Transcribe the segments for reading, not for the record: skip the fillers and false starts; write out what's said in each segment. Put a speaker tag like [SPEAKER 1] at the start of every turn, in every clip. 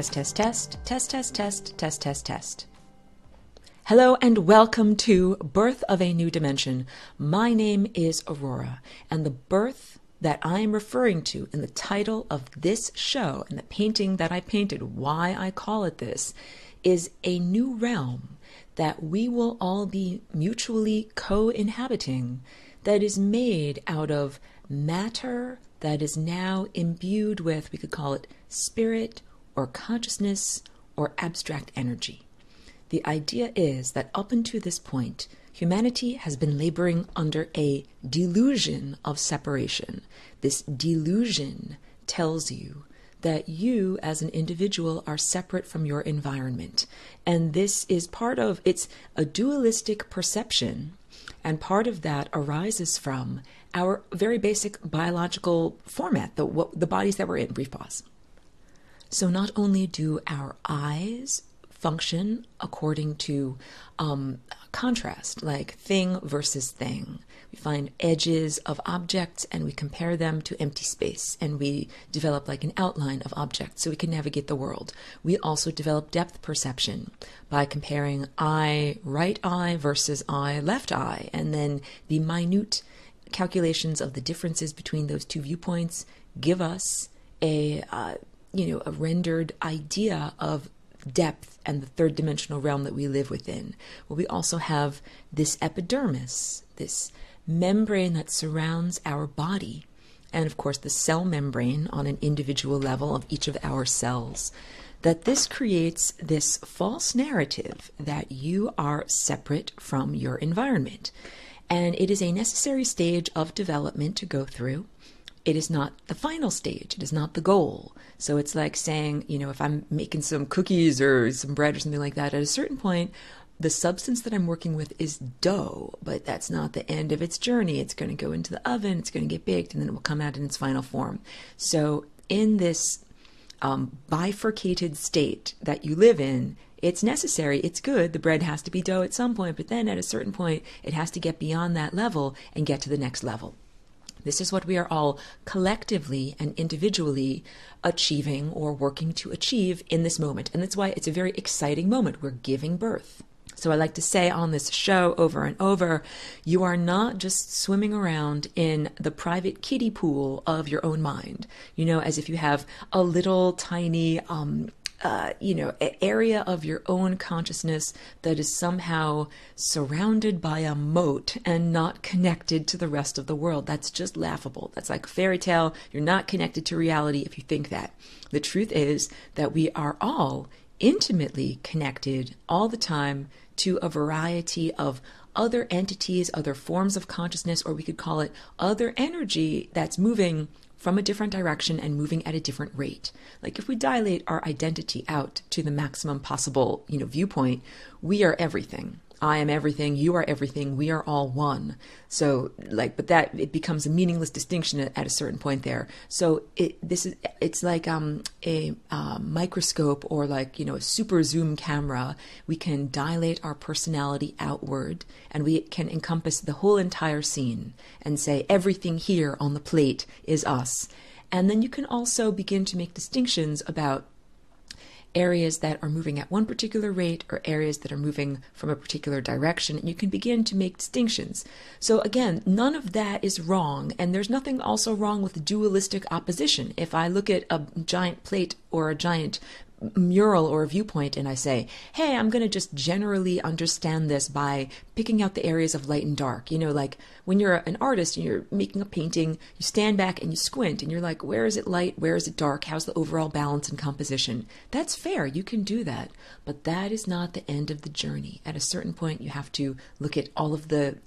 [SPEAKER 1] Test, test, test, test, test, test, test, test, test. Hello and welcome to Birth of a New Dimension. My name is Aurora, and the birth that I am referring to in the title of this show and the painting that I painted, why I call it this, is a new realm that we will all be mutually co-inhabiting that is made out of matter that is now imbued with, we could call it spirit or consciousness or abstract energy. The idea is that up until this point, humanity has been laboring under a delusion of separation. This delusion tells you that you as an individual are separate from your environment. And this is it's a dualistic perception. And part of that arises from our very basic biological format, the bodies that we're in. Brief pause. So not only do our eyes function according to contrast, like thing versus thing. We find edges of objects and we compare them to empty space, and we develop like an outline of objects so we can navigate the world. We also develop depth perception by comparing eye right eye versus eye left eye, and then the minute calculations of the differences between those two viewpoints give us a rendered idea of depth and the third dimensional realm that we live within. Well, we also have this epidermis, this membrane that surrounds our body, and of course the cell membrane on an individual level of each of our cells, that this creates this false narrative that you are separate from your environment. And it is a necessary stage of development to go through. It is not the final stage. It is not the goal. So it's like saying, if I'm making some cookies or some bread or something like that, at a certain point, the substance that I'm working with is dough, but that's not the end of its journey. It's going to go into the oven, it's going to get baked, and then it will come out in its final form. So in this bifurcated state that you live in, it's necessary, it's good, the bread has to be dough at some point, but then at a certain point, it has to get beyond that level and get to the next level. This is what we are all collectively and individually achieving or working to achieve in this moment. And that's why it's a very exciting moment. We're giving birth. So I like to say on this show over and over, you are not just swimming around in the private kiddie pool of your own mind, as if you have a little tiny area of your own consciousness that is somehow surrounded by a moat and not connected to the rest of the world. That's just laughable. That's like a fairy tale. You're not connected to reality if you think that. The truth is that we are all intimately connected all the time to a variety of other entities, other forms of consciousness, or we could call it other energy that's moving from a different direction and moving at a different rate. Like if we dilate our identity out to the maximum possible, viewpoint, we are everything. I am everything, you are everything, we are all one. So it becomes a meaningless distinction at a certain point there. So it's like a microscope or a super zoom camera. We can dilate our personality outward and we can encompass the whole entire scene and say everything here on the plate is us. And then you can also begin to make distinctions about areas that are moving at one particular rate or areas that are moving from a particular direction, and you can begin to make distinctions. So again, none of that is wrong, and there's nothing also wrong with dualistic opposition. If I look at a giant plate or a giant mural or a viewpoint and I say, hey, I'm going to just generally understand this by picking out the areas of light and dark. Like when you're an artist and you're making a painting, you stand back and you squint and you're like, where is it light? Where is it dark? How's the overall balance and composition? That's fair. You can do that. But that is not the end of the journey. At a certain point, you have to look at all of the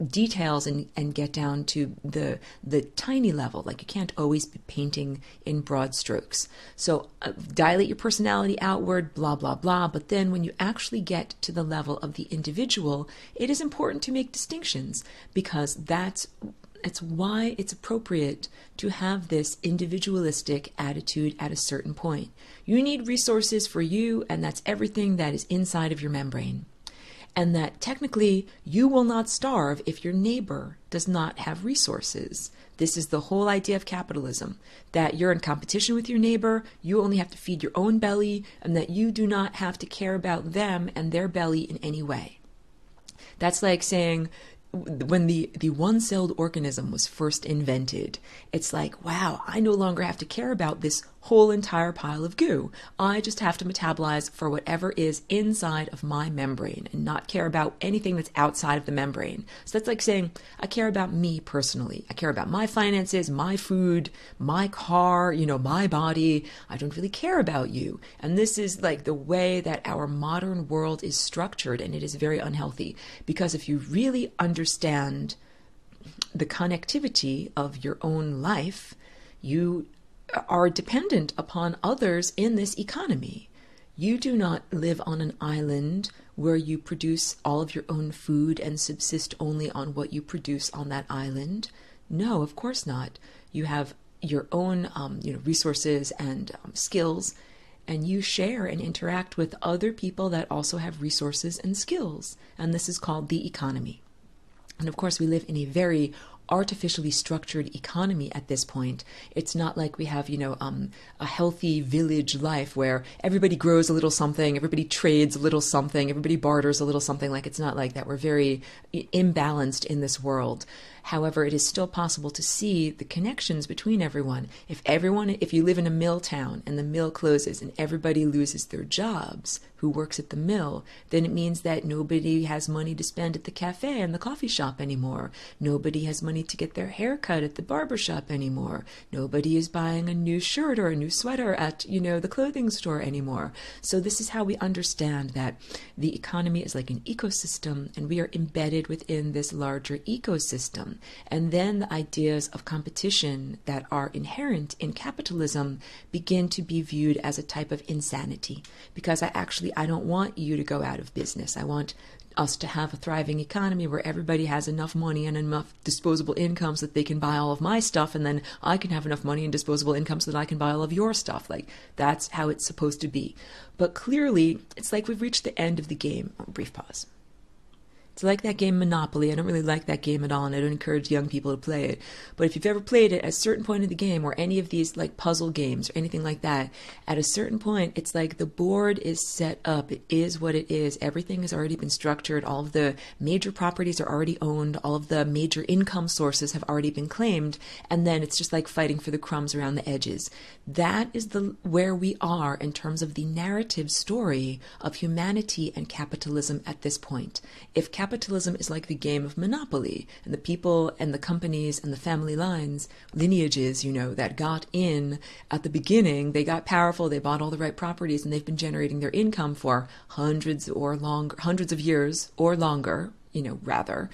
[SPEAKER 1] details and get down to the tiny level. Like you can't always be painting in broad strokes. So dilate your personality outward, blah, blah, blah. But then when you actually get to the level of the individual, it is important to make distinctions because that's why it's appropriate to have this individualistic attitude at a certain point. You need resources for you, and that's everything that is inside of your membrane. and that technically you will not starve if your neighbor does not have resources. This is the whole idea of capitalism, that you're in competition with your neighbor, you only have to feed your own belly, and that you do not have to care about them and their belly in any way. That's like saying, when the one-celled organism was first invented, it's like, wow, I no longer have to care about this whole entire pile of goo. I just have to metabolize for whatever is inside of my membrane and not care about anything that's outside of the membrane. So that's like saying, I care about me personally. I care about my finances, my food, my car, my body. I don't really care about you. And this is like the way that our modern world is structured, and it is very unhealthy. Because if you really understand the connectivity of your own life, you are dependent upon others in this economy. You do not live on an island where you produce all of your own food and subsist only on what you produce on that island. No, of course not. You have your own resources and skills, and you share and interact with other people that also have resources and skills. And this is called the economy. And of course, we live in a very artificially structured economy at this point. It's not like we have, a healthy village life where everybody grows a little something, everybody trades a little something, everybody barters a little something. Like, it's not like that. We're very imbalanced in this world. However, it is still possible to see the connections between everyone. If you live in a mill town and the mill closes and everybody loses their jobs who works at the mill, then it means that nobody has money to spend at the cafe and the coffee shop anymore. Nobody has money to get their hair cut at the barber shop anymore. Nobody is buying a new shirt or a new sweater at, the clothing store anymore. So this is how we understand that the economy is like an ecosystem, and we are embedded within this larger ecosystem. And then the ideas of competition that are inherent in capitalism begin to be viewed as a type of insanity, because I don't want you to go out of business. I want us to have a thriving economy where everybody has enough money and enough disposable income so that they can buy all of my stuff, and then I can have enough money and disposable income so that I can buy all of your stuff. Like, that's how it's supposed to be. But clearly, it's like we've reached the end of the game. Brief pause. It's like that game Monopoly. I don't really like that game at all, and I don't encourage young people to play it. But if you've ever played it, at a certain point in the game, or any of these like puzzle games or anything like that, at a certain point, it's like the board is set up. It is what it is. Everything has already been structured. All of the major properties are already owned. All of the major income sources have already been claimed. And then it's just like fighting for the crumbs around the edges. That is where we are in terms of the narrative story of humanity and capitalism at this point. If capitalism is like the game of Monopoly, and the people and the companies and the family lineages, that got in at the beginning, they got powerful, they bought all the right properties, and they've been generating their income for hundreds of years or longer, rather.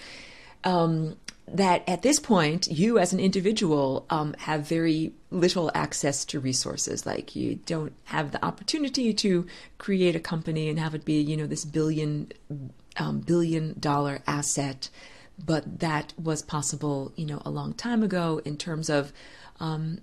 [SPEAKER 1] That at this point, you as an individual have very little access to resources. Like, you don't have the opportunity to create a company and have it be, this billion-dollar asset. But that was possible, a long time ago in terms of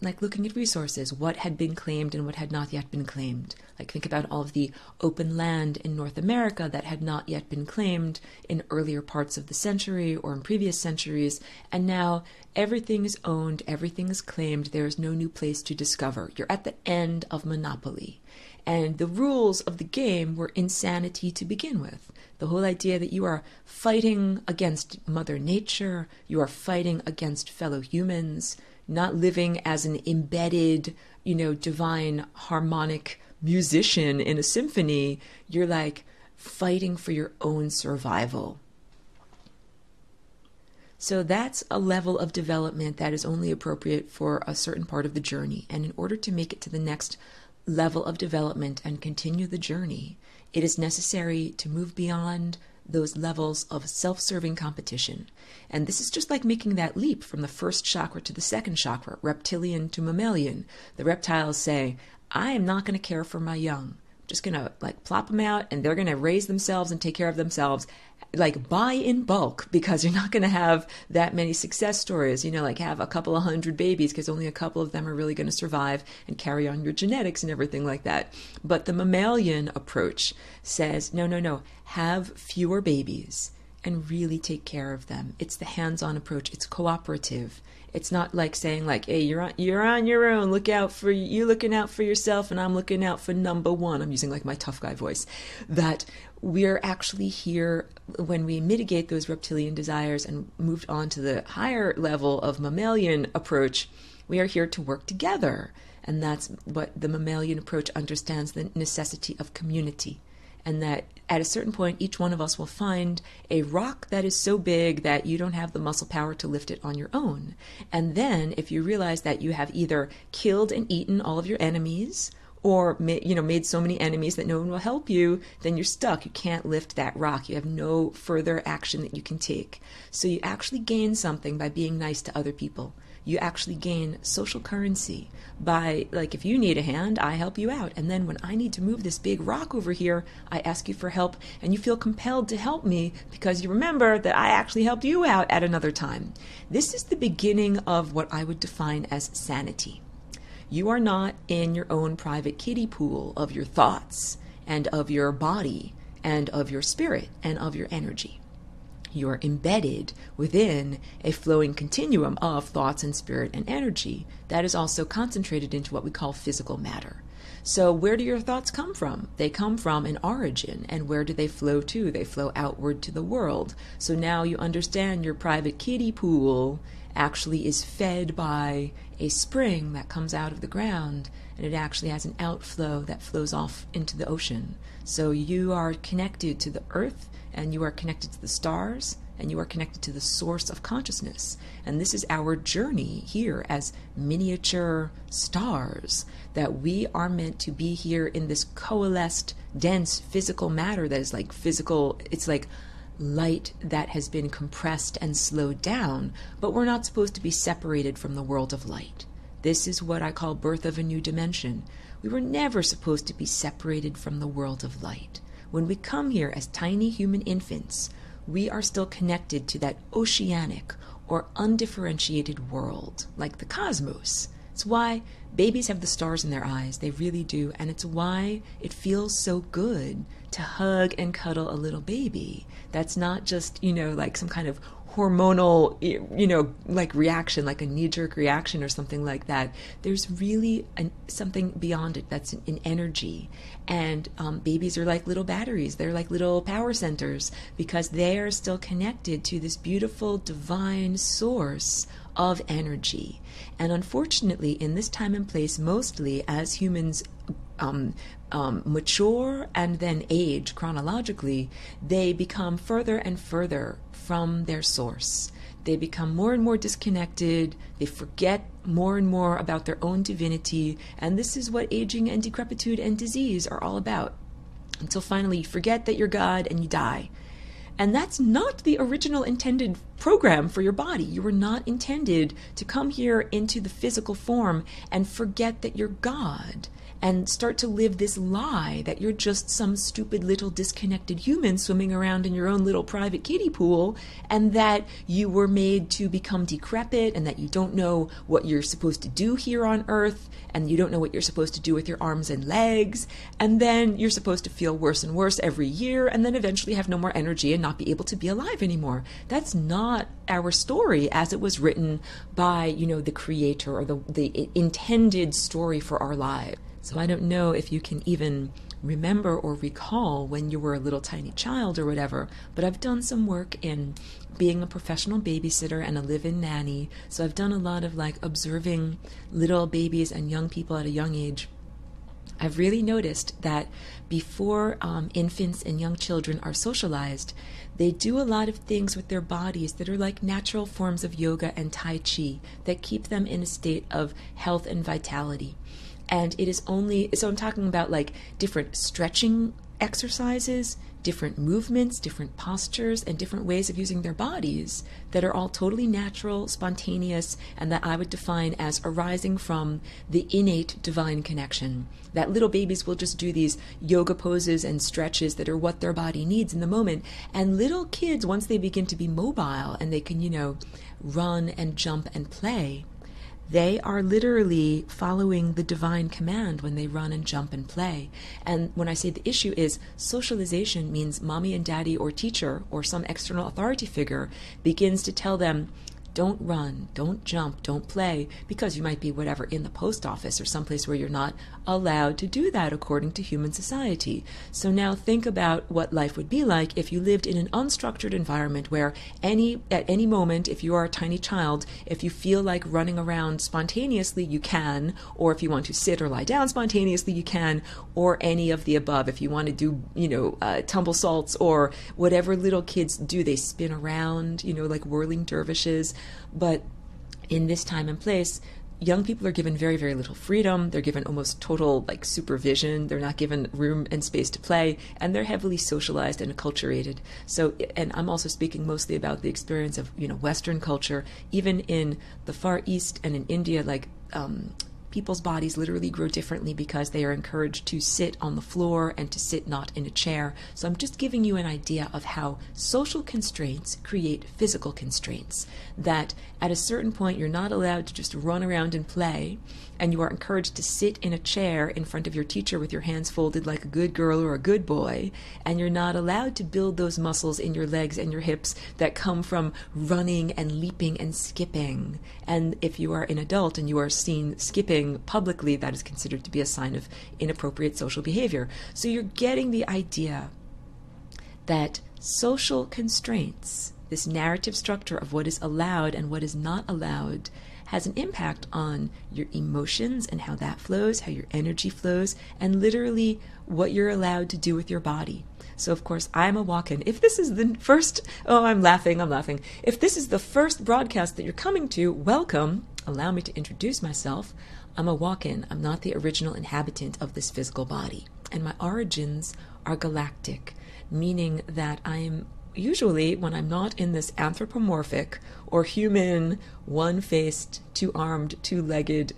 [SPEAKER 1] like looking at resources, what had been claimed and what had not yet been claimed. Like, think about all of the open land in North America that had not yet been claimed in earlier parts of the century or in previous centuries. And now everything is owned, everything is claimed. There is no new place to discover. You're at the end of Monopoly. And the rules of the game were insanity to begin with. The whole idea that you are fighting against Mother Nature, you are fighting against fellow humans, not living as an embedded, divine harmonic musician in a symphony. You're like fighting for your own survival. So that's a level of development that is only appropriate for a certain part of the journey. And in order to make it to the next level of development and continue the journey, it is necessary to move beyond those levels of self-serving competition. And this is just like making that leap from the first chakra to the second chakra, reptilian to mammalian. The reptiles say, I am not going to care for my young, just going to like plop them out, and they're going to raise themselves and take care of themselves, like buy in bulk, because you're not going to have that many success stories, like have a couple of hundred babies, because only a couple of them are really going to survive and carry on your genetics and everything like that. But the mammalian approach says, no, have fewer babies and really take care of them. It's the hands-on approach. It's cooperative. It's not like saying like, hey, you're on your own. You're looking out for yourself, and I'm looking out for number one. I'm using like my tough guy voice. That we're actually here when we mitigate those reptilian desires and moved on to the higher level of mammalian approach. We are here to work together, and that's what the mammalian approach understands: the necessity of community. And that at a certain point, each one of us will find a rock that is so big that you don't have the muscle power to lift it on your own. And then if you realize that you have either killed and eaten all of your enemies, or made so many enemies that no one will help you, then you're stuck. You can't lift that rock. You have no further action that you can take. So you actually gain something by being nice to other people. You actually gain social currency by, like, if you need a hand, I help you out. And then when I need to move this big rock over here, I ask you for help, and you feel compelled to help me because you remember that I actually helped you out at another time. This is the beginning of what I would define as sanity. You are not in your own private kiddie pool of your thoughts and of your body and of your spirit and of your energy. You are embedded within a flowing continuum of thoughts and spirit and energy that is also concentrated into what we call physical matter. So where do your thoughts come from? They come from an origin. And where do they flow to? They flow outward to the world. So now you understand your private kiddie pool actually is fed by a spring that comes out of the ground, and it actually has an outflow that flows off into the ocean. So you are connected to the earth, and you are connected to the stars, and you are connected to the source of consciousness. And this is our journey here as miniature stars, that we are meant to be here in this coalesced, dense physical matter that is like physical. It's like light that has been compressed and slowed down, but we're not supposed to be separated from the world of light. This is what I call birth of a new dimension. We were never supposed to be separated from the world of light. When we come here as tiny human infants, we are still connected to that oceanic or undifferentiated world, like the cosmos. It's why babies have the stars in their eyes. They really do. And it's why it feels so good to hug and cuddle a little baby. That's not just, like some kind of hormonal, like reaction, like a knee-jerk reaction or something like that. There's really something beyond it that's in energy. And babies are like little batteries. They're like little power centers because they are still connected to this beautiful divine source of energy. And unfortunately, in this time and place, mostly as humans mature and then age chronologically, they become further and further from their source. They become more and more disconnected. They forget more and more about their own divinity. And this is what aging and decrepitude and disease are all about. Until finally you forget that you're God and you die. And that's not the original intended program for your body. You were not intended to come here into the physical form and forget that you're God and start to live this lie that you're just some stupid little disconnected human swimming around in your own little private kiddie pool, and that you were made to become decrepit, and that you don't know what you're supposed to do here on earth, and you don't know what you're supposed to do with your arms and legs, and then you're supposed to feel worse and worse every year, and then eventually have no more energy and not be able to be alive anymore. That's not our story as it was written by, the creator, or the intended story for our lives. So I don't know if you can even remember or recall when you were a little tiny child or whatever, but I've done some work in being a professional babysitter and a live-in nanny. So I've done a lot of observing little babies and young people at a young age. I've really noticed that before infants and young children are socialized, they do a lot of things with their bodies that are like natural forms of yoga and Tai Chi that keep them in a state of health and vitality. And it is only, so I'm talking about different stretching exercises, different movements, different postures, and different ways of using their bodies that are all totally natural, spontaneous, and that I would define as arising from the innate divine connection. That little babies will just do these yoga poses and stretches that are what their body needs in the moment. And little kids, once they begin to be mobile and they can, run and jump and play, they are literally following the divine command when they run and jump and play. And when I say the issue is socialization means mommy and daddy or teacher or some external authority figure begins to tell them, don't run, don't jump, don't play, because you might be whatever in the post office or someplace where you're not allowed to do that according to human society. So now think about what life would be like if you lived in an unstructured environment where at any moment, if you are a tiny child, if you feel like running around spontaneously, you can, or if you want to sit or lie down spontaneously, you can, or any of the above. If you want to do, tumble salts or whatever little kids do, they spin around, like whirling dervishes. But in this time and place, young people are given very, very little freedom. They're given almost total supervision. They're not given room and space to play, and they're heavily socialized and acculturated. So, and I'm also speaking mostly about the experience of Western culture. Even in the Far East and in India, people's bodies literally grow differently because they are encouraged to sit on the floor and to sit not in a chair. So I'm just giving you an idea of how social constraints create physical constraints. That at a certain point you're not allowed to just run around and play, and you are encouraged to sit in a chair in front of your teacher with your hands folded like a good girl or a good boy, and you're not allowed to build those muscles in your legs and your hips that come from running and leaping and skipping. And if you are an adult and you are seen skipping publicly, that is considered to be a sign of inappropriate social behavior. So you're getting the idea that social constraints, this narrative structure of what is allowed and what is not allowed, has an impact on your emotions and how that flows, how your energy flows, and literally what you're allowed to do with your body. So, of course, I'm a walk-in. If this is the first, I'm laughing. If this is the first broadcast that you're coming to, welcome. Allow me to introduce myself. I'm a walk-in. I'm not the original inhabitant of this physical body. And my origins are galactic, meaning that I'm usually, when I'm not in this anthropomorphic or human, one-faced, two-armed, two-legged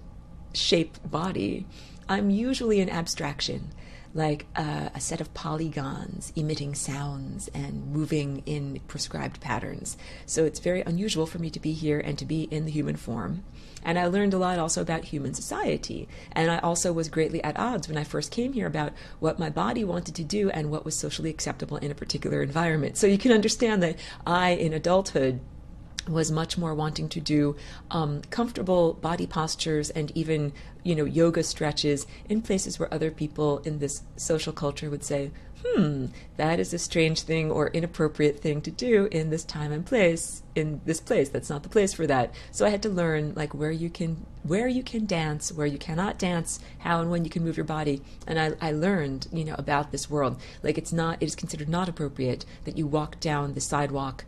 [SPEAKER 1] shaped body, I'm usually an abstraction, like a set of polygons emitting sounds and moving in prescribed patterns. So it's very unusual for me to be here and to be in the human form. And I learned a lot also about human society. And I also was greatly at odds when I first came here about what my body wanted to do and what was socially acceptable in a particular environment. So you can understand that I, in adulthood, was much more wanting to do comfortable body postures and even, yoga stretches in places where other people in this social culture would say, that is a strange thing or inappropriate thing to do in this time and place, in this place. That's not the place for that. So I had to learn where you can dance, where you cannot dance, how and when you can move your body. And I learned, about this world. It is considered not appropriate that you walk down the sidewalk,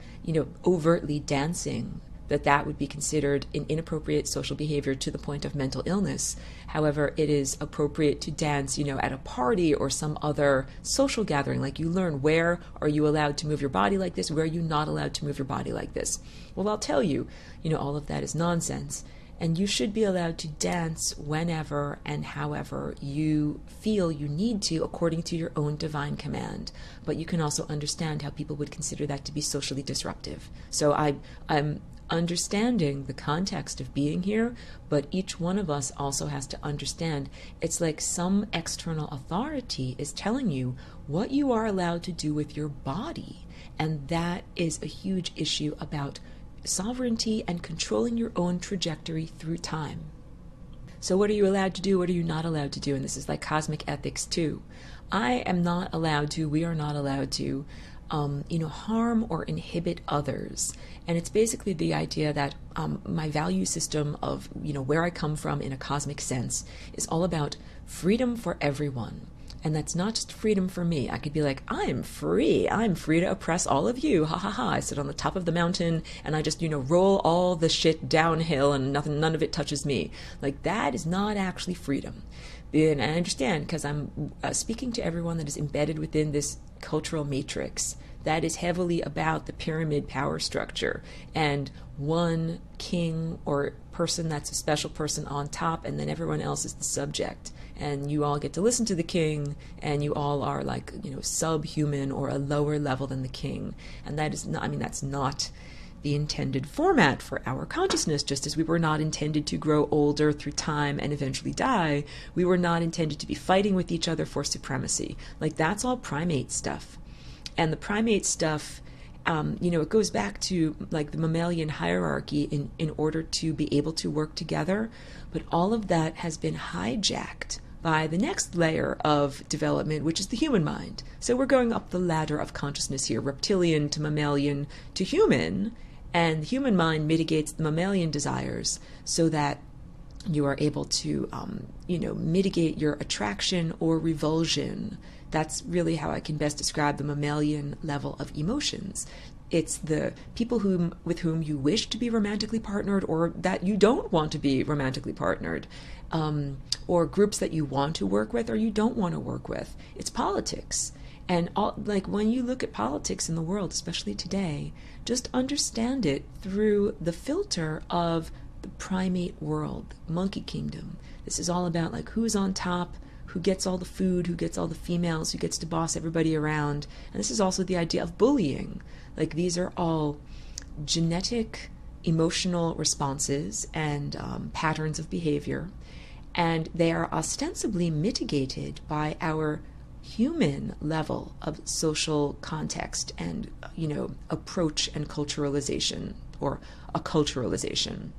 [SPEAKER 1] overtly dancing, that would be considered an inappropriate social behavior to the point of mental illness. However, it is appropriate to dance, at a party or some other social gathering. You learn, where are you allowed to move your body like this? Where are you not allowed to move your body like this? Well, I'll tell you, all of that is nonsense. And you should be allowed to dance whenever and however you feel you need to, according to your own divine command. But you can also understand how people would consider that to be socially disruptive. So I'm understanding the context of being here, but each one of us also has to understand it's like some external authority is telling you what you are allowed to do with your body. And that is a huge issue about sovereignty and controlling your own trajectory through time. So what are you allowed to do? What are you not allowed to do? And this is like cosmic ethics too. I am not allowed to, we are not allowed to, harm or inhibit others. And it's basically the idea that my value system of, where I come from in a cosmic sense is all about freedom for everyone. And that's not just freedom for me. I could be like, I'm free. I'm free to oppress all of you. Ha ha ha. I sit on the top of the mountain and I just, roll all the shit downhill and none of it touches me. Like, that is not actually freedom. And I understand, because I'm speaking to everyone that is embedded within this cultural matrix that is heavily about the pyramid power structure and one king or person that's a special person on top, and then everyone else is the subject. And you all get to listen to the king, and you all are like, subhuman or a lower level than the king. And that is not, that's not the intended format for our consciousness. Just as we were not intended to grow older through time and eventually die, we were not intended to be fighting with each other for supremacy. Like, that's all primate stuff. And the primate stuff, it goes back to like the mammalian hierarchy in order to be able to work together. But all of that has been hijacked by the next layer of development, which is the human mind. So we're going up the ladder of consciousness here, reptilian to mammalian to human, and the human mind mitigates the mammalian desires so that you are able to, mitigate your attraction or revulsion. That's really how I can best describe the mammalian level of emotions. It's the people with whom you wish to be romantically partnered, or that you don't want to be romantically partnered, or groups that you want to work with or you don't want to work with. It's politics. And when you look at politics in the world, especially today, just understand it through the filter of the primate world, monkey kingdom. This is all about like who's on top, who gets all the food, who gets all the females, who gets to boss everybody around. And this is also the idea of bullying. Like, these are all genetic emotional responses and patterns of behavior, and they are ostensibly mitigated by our human level of social context and, approach and culturalization, or acculturalization.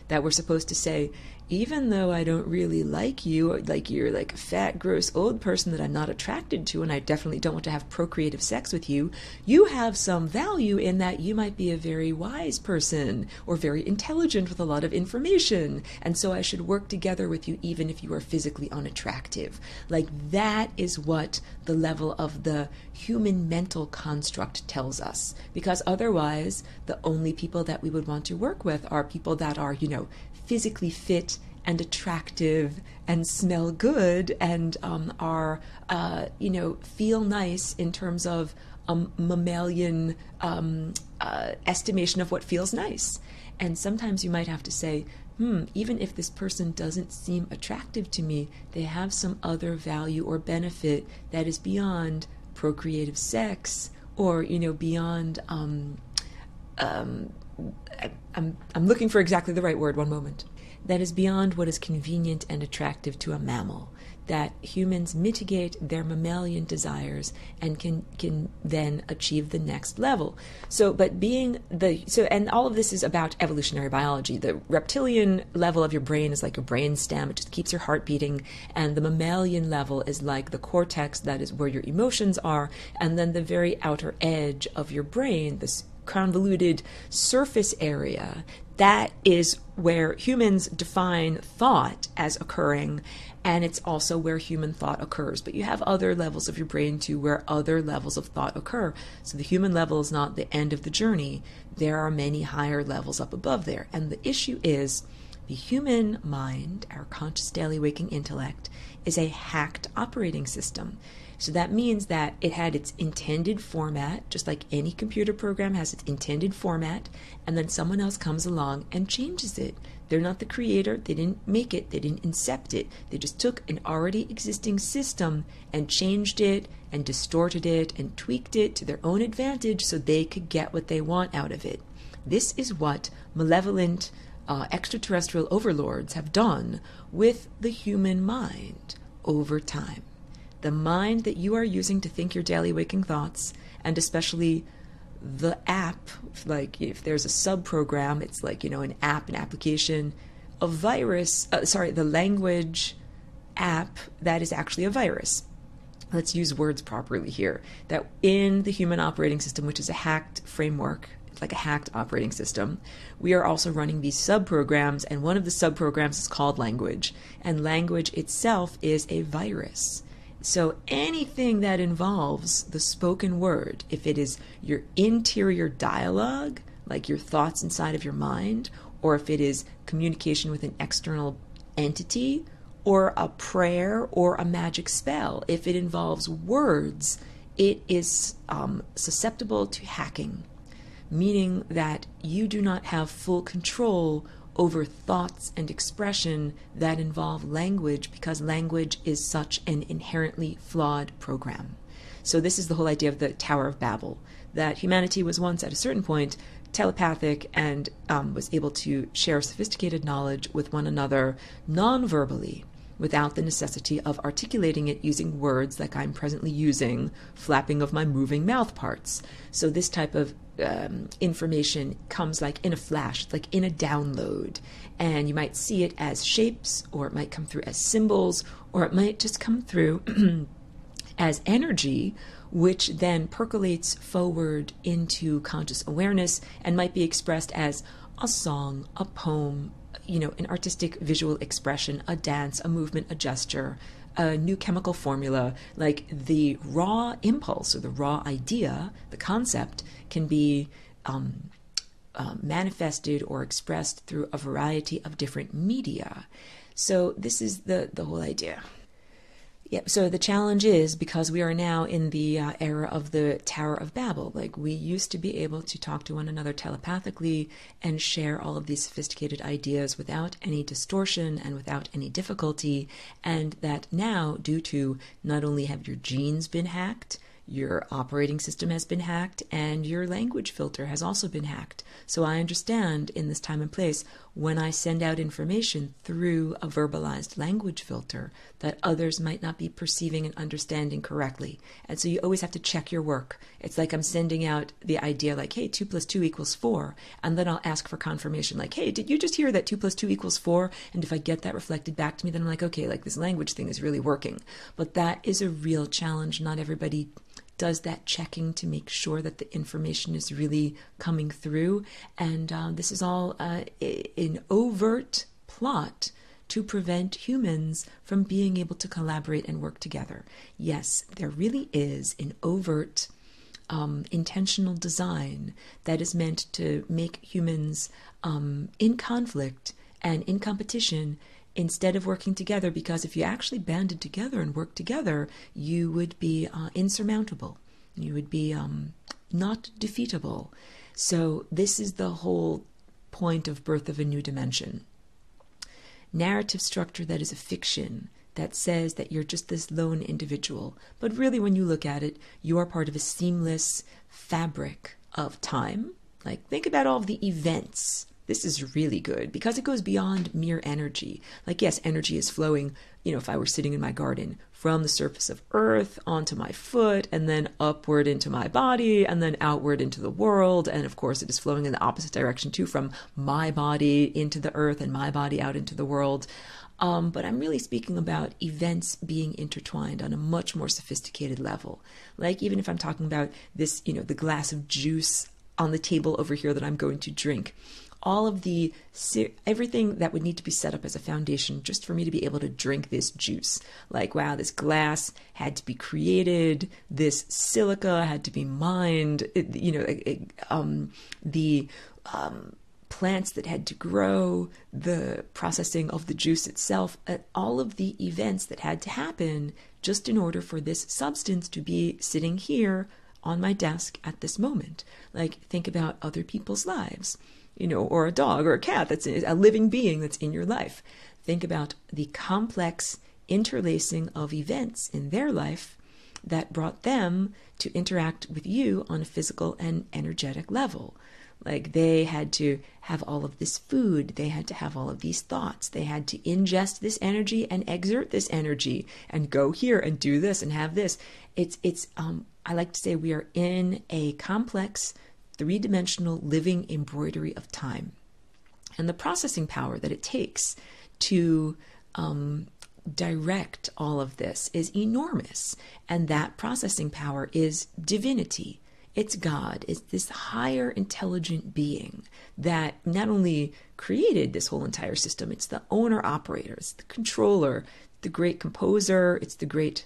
[SPEAKER 1] That we're supposed to say, even though I don't really like you, like you're like a fat, gross old person that I'm not attracted to, and I definitely don't want to have procreative sex with you, you have some value in that you might be a very wise person or very intelligent with a lot of information, and so I should work together with you even if you are physically unattractive. Like, that is what the level of the human mental construct tells us, because otherwise the only people that we would want to work with are people that are, physically fit and attractive and smell good and are, feel nice in terms of mammalian estimation of what feels nice. And sometimes you might have to say, even if this person doesn't seem attractive to me, they have some other value or benefit that is beyond procreative sex, or, beyond I'm looking for exactly the right word, one moment. That is beyond what is convenient and attractive to a mammal. That humans mitigate their mammalian desires and can then achieve the next level. And all of this is about evolutionary biology. The reptilian level of your brain is like your brain stem; it just keeps your heart beating. And the mammalian level is like the cortex, that is where your emotions are. And then the very outer edge of your brain, this convoluted surface area, that is where humans define thought as occurring, and it's also where human thought occurs. But you have other levels of your brain too where other levels of thought occur. So the human level is not the end of the journey. There are many higher levels up above there. And the issue is the human mind, our conscious daily waking intellect, is a hacked operating system. So that means that it had its intended format, just like any computer program has its intended format, and then someone else comes along and changes it. They're not the creator, they didn't make it, they didn't incept it. They just took an already existing system and changed it and distorted it and tweaked it to their own advantage so they could get what they want out of it. This is what malevolent extraterrestrial overlords have done with the human mind over time. The mind that you are using to think your daily waking thoughts, and especially the app, like if there's a sub-program, it's like, an app, an application, a virus, the language app, that is actually a virus. Let's use words properly here. That in the human operating system, which is a hacked framework, it's like a hacked operating system, we are also running these sub-programs, and one of the sub-programs is called language. And language itself is a virus. So anything that involves the spoken word, if it is your interior dialogue, like your thoughts inside of your mind, or if it is communication with an external entity, or a prayer or a magic spell, if it involves words, it is susceptible to hacking, meaning that you do not have full control over thoughts and expression that involve language, because language is such an inherently flawed program. So this is the whole idea of the Tower of Babel, that humanity was once at a certain point telepathic and was able to share sophisticated knowledge with one another non-verbally, without the necessity of articulating it using words like I'm presently using, flapping of my moving mouth parts. So this type of information comes like in a flash, like in a download, and you might see it as shapes, or it might come through as symbols, or it might just come through as energy, which then percolates forward into conscious awareness and might be expressed as a song, a poem, an artistic visual expression, a dance, a movement, a gesture, a new chemical formula. Like the raw impulse or the raw idea, the concept, can be manifested or expressed through a variety of different media. So this is the whole idea. Yep. So the challenge is, because we are now in the era of the Tower of Babel, like we used to be able to talk to one another telepathically and share all of these sophisticated ideas without any distortion and without any difficulty, and that now, due to not only have your genes been hacked, your operating system has been hacked, and your language filter has also been hacked. So I understand in this time and place, when I send out information through a verbalized language filter, that others might not be perceiving and understanding correctly. And so you always have to check your work. It's like I'm sending out the idea like, hey, 2 + 2 = 4. And then I'll ask for confirmation like, hey, did you just hear that 2 + 2 = 4? And if I get that reflected back to me, then I'm like, okay, like this language thing is really working. But that is a real challenge. Not everybody does that checking to make sure that the information is really coming through. And this is all an overt plot to prevent humans from being able to collaborate and work together. Yes, there really is an overt intentional design that is meant to make humans in conflict and in competition instead of working together, because if you actually banded together and worked together, you would be insurmountable. You would be not defeatable. So this is the whole point of Birth of a New Dimension. Narrative structure that is a fiction, that says that you're just this lone individual. But really, when you look at it, you are part of a seamless fabric of time. Like, think about all of the events. This is really good because it goes beyond mere energy. Like, yes, energy is flowing, if I were sitting in my garden, from the surface of earth onto my foot and then upward into my body and then outward into the world. And of course, it is flowing in the opposite direction too, from my body into the earth and my body out into the world. But I'm really speaking about events being intertwined on a much more sophisticated level. Like, even if I'm talking about this, the glass of juice on the table over here that I'm going to drink, all of everything that would need to be set up as a foundation just for me to be able to drink this juice. Like, wow, this glass had to be created, this silica had to be mined, the plants that had to grow, the processing of the juice itself, all of the events that had to happen just in order for this substance to be sitting here on my desk at this moment. Like, think about other people's lives, or a dog or a cat that's a living being that's in your life. Think about the complex interlacing of events in their life that brought them to interact with you on a physical and energetic level. Like, they had to have all of this food, they had to have all of these thoughts, they had to ingest this energy and exert this energy and go here and do this and have this. I like to say we are in a complex, three-dimensional living embroidery of time. And the processing power that it takes to direct all of this is enormous. And that processing power is divinity. It's God. It's this higher intelligent being that not only created this whole entire system, it's the owner-operator, it's the controller, the great composer, it's the great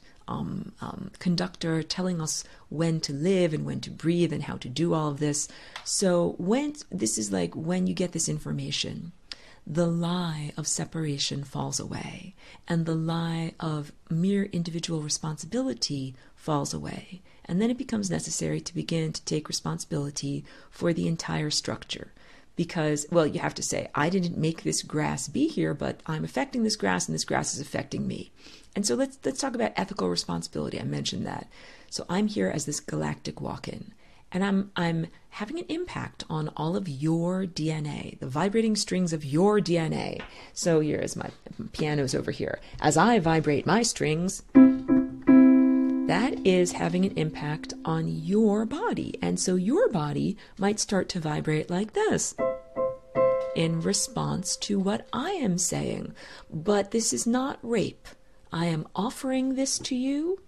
[SPEAKER 1] conductor telling us when to live and when to breathe and how to do all of this. So this is like when you get this information, the lie of separation falls away, and the lie of mere individual responsibility falls away. And then it becomes necessary to begin to take responsibility for the entire structure. Because, well, you have to say, I didn't make this grass be here, but I'm affecting this grass and this grass is affecting me. And so let's talk about ethical responsibility. I mentioned that. So I'm here as this galactic walk-in, and I'm having an impact on all of your DNA, the vibrating strings of your DNA. So here is my piano's over here. As I vibrate my strings, that is having an impact on your body. And so your body might start to vibrate like this in response to what I am saying. But this is not rape. I am offering this to you.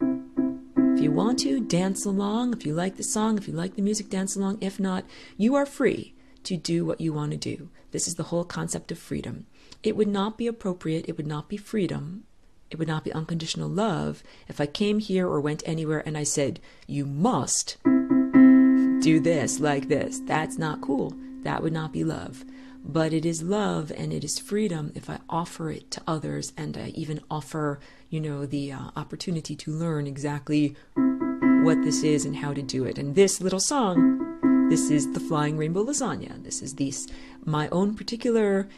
[SPEAKER 1] If you want to, dance along. If you like the song, if you like the music, dance along. If not, you are free to do what you want to do. This is the whole concept of freedom. It would not be appropriate. It would not be freedom. It would not be unconditional love if I came here or went anywhere and I said, you must do this like this. That's not cool. That would not be love. But it is love and it is freedom if I offer it to others, and I even offer, the opportunity to learn exactly what this is and how to do it. And this little song, this is the Flying Rainbow Lasagna. This is my own particular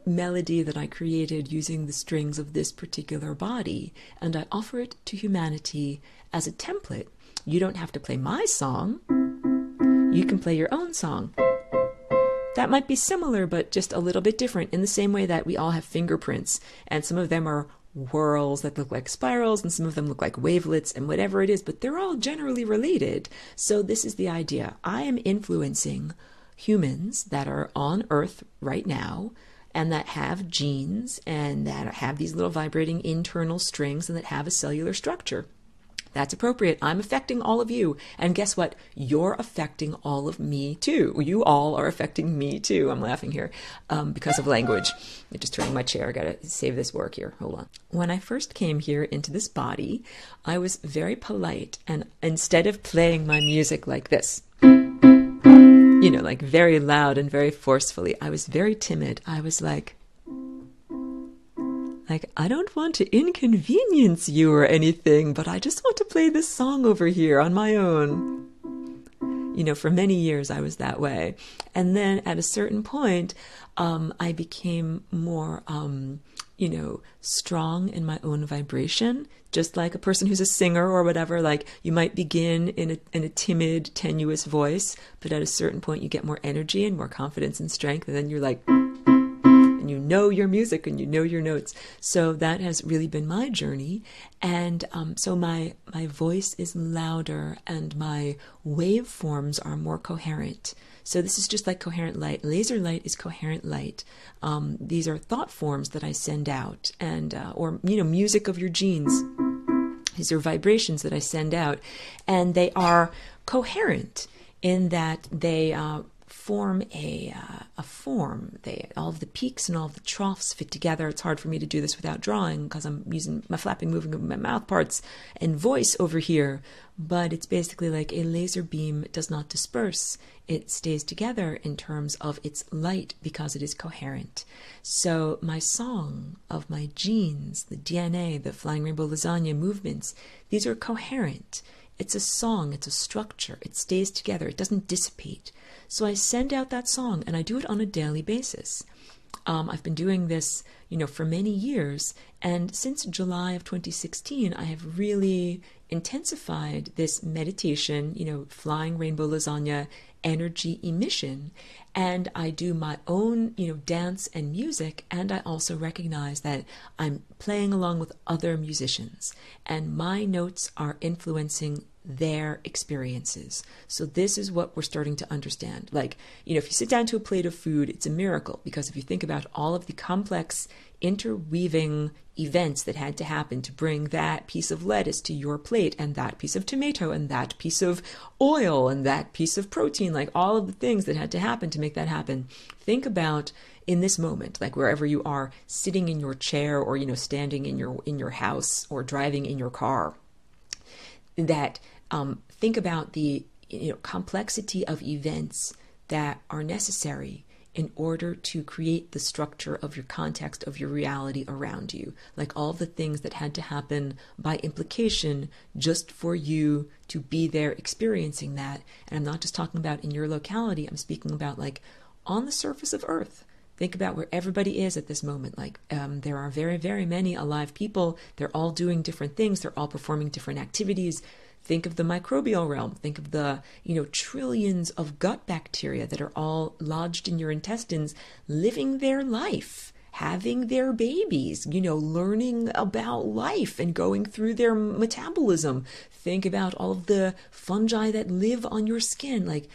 [SPEAKER 1] melody that I created using the strings of this particular body, and I offer it to humanity as a template. You don't have to play my song. You can play your own song. That might be similar, but just a little bit different, in the same way that we all have fingerprints, and some of them are whorls that look like spirals, and some of them look like wavelets, and whatever it is, but they're all generally related. So this is the idea. I am influencing humans that are on Earth right now, and that have genes, and that have these little vibrating internal strings, and that have a cellular structure. That's appropriate. I'm affecting all of you. And guess what? You're affecting all of me too. You all are affecting me too. I'm laughing here because of language. I'm just turning my chair. I got to save this work here. Hold on. When I first came here into this body, I was very polite. And instead of playing my music like this, like very loud and very forcefully, I was very timid. I was like, I don't want to inconvenience you or anything, but I just want to play this song over here on my own. For many years I was that way. And then at a certain point, I became more, strong in my own vibration, just like a person who's a singer or whatever. Like you might begin in a timid, tenuous voice, but at a certain point you get more energy and more confidence and strength, and then you're like, and you know your music and you know your notes. So that has really been my journey. And so my voice is louder and my waveforms are more coherent. So this is just like coherent light. Laser light is coherent light. These are thought forms that I send out, and or music of your genes. These are vibrations that I send out, and they are coherent in that they form a form. All of the peaks and all of the troughs fit together. It's hard for me to do this without drawing because I'm using my flapping, moving of my mouth parts and voice over here. But it's basically like a laser beam does not disperse. It stays together in terms of its light because it is coherent. So my song of my genes, the DNA, the Flying Rainbow Lasagna movements, these are coherent. It's a song, it's a structure, it stays together, it doesn't dissipate. So I send out that song, and I do it on a daily basis. I've been doing this, for many years, and since July of 2016, I have really intensified this meditation, Flying Rainbow Lasagna energy emission, and I do my own, dance and music, and I also recognize that I'm playing along with other musicians, and my notes are influencing their experiences. So this is what we're starting to understand. Like, if you sit down to a plate of food, it's a miracle, because if you think about all of the complex interweaving events that had to happen to bring that piece of lettuce to your plate, and that piece of tomato, and that piece of oil, and that piece of protein, like all of the things that had to happen to make that happen. Think about in this moment, like wherever you are, sitting in your chair, or standing in your house, or driving in your car, that think about the complexity of events that are necessary in order to create the structure of your context, of your reality around you. Like all the things that had to happen by implication just for you to be there experiencing that. And I'm not just talking about in your locality, I'm speaking about like on the surface of Earth. Think about where everybody is at this moment. Like there are very, very many alive people. They're all doing different things. They're all performing different activities. Think of the microbial realm. Think of the, trillions of gut bacteria that are all lodged in your intestines, living their life, having their babies, learning about life and going through their metabolism. Think about all of the fungi that live on your skin. Like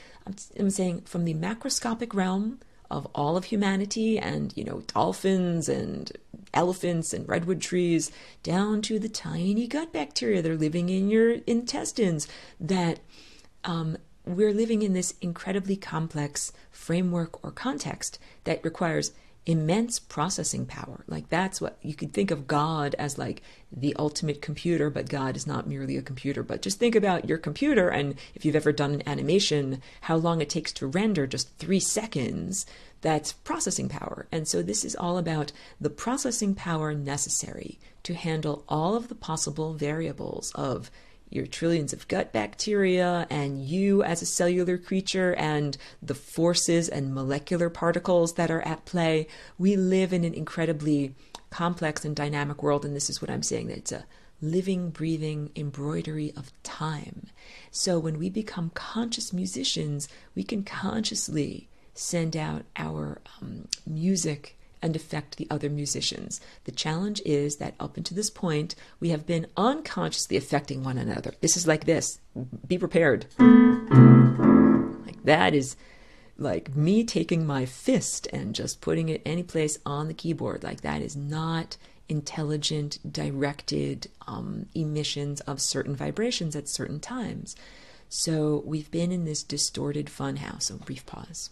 [SPEAKER 1] I'm saying, from the macroscopic realm of all of humanity and, dolphins and elephants and redwood trees, down to the tiny gut bacteria that are living in your intestines, that we're living in this incredibly complex framework or context that requires immense processing power. Like that's what you could think of God as, like the ultimate computer, but God is not merely a computer. But just think about your computer, and if you've ever done an animation, how long it takes to render, just 3 seconds. That's processing power. And so this is all about the processing power necessary to handle all of the possible variables of your trillions of gut bacteria, and you as a cellular creature, and the forces and molecular particles that are at play. We live in an incredibly complex and dynamic world, and this is what I'm saying, that it's a living, breathing embroidery of time. So when we become conscious musicians, we can consciously send out our music and affect the other musicians. The challenge is that up until this point, we have been unconsciously affecting one another. This is like this. Be prepared. Like that is like me taking my fist and just putting it any place on the keyboard. Like that is not intelligent, directed emissions of certain vibrations at certain times. So we've been in this distorted funhouse. So brief pause.